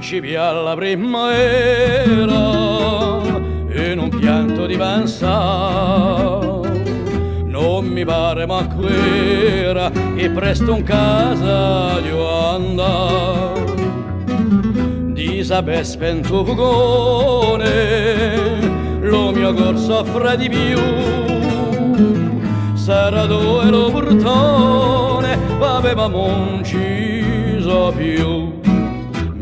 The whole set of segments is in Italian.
principia la primavera in un pianto di pensare. Non mi pare ma quera che presto in casa devo andare. Di saper spento fugone, lo mio cor soffre di più. Sarà dove lo portone, avevamo unciso più.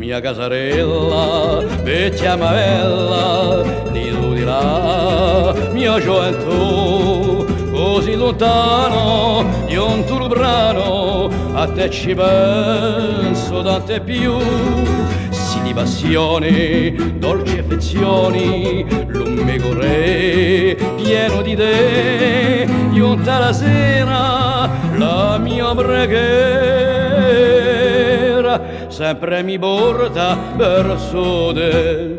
Mia casarella, vecchia mavella, di tu di là, mia gioventù, così lontano, di un tuo brano, a te ci penso tante più. Sì di passioni, dolci affezioni, l'ummico re, pieno di te, giunta la sera, la mia preghiera, sempre mi porta verso te.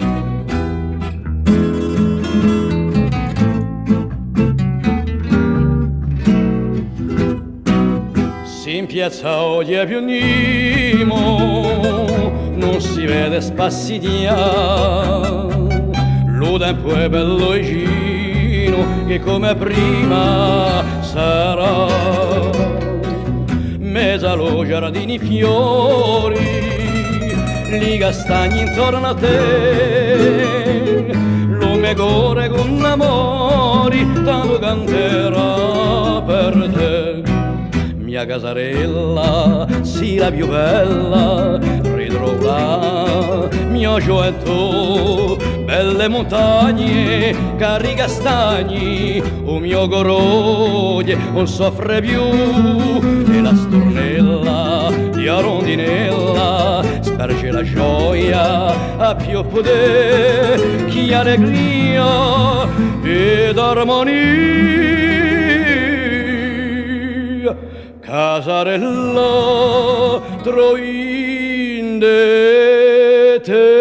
In piazza oggi è più nimo, non si vede spassidia. Lo tempo è bello vicino e come prima sarà. Mezza lo giardini fiori, li castagni intorno a te. Lo megore con amori, tanto canterà per te. Mia casarella, sì la più bella, ritrova mia gioventù, belle montagne, cari castagni, un mio coroglie non soffre più, e la stornella di rondinella sparge la gioia a più potere, chi allegria ed armonia. Casarella, troinde te.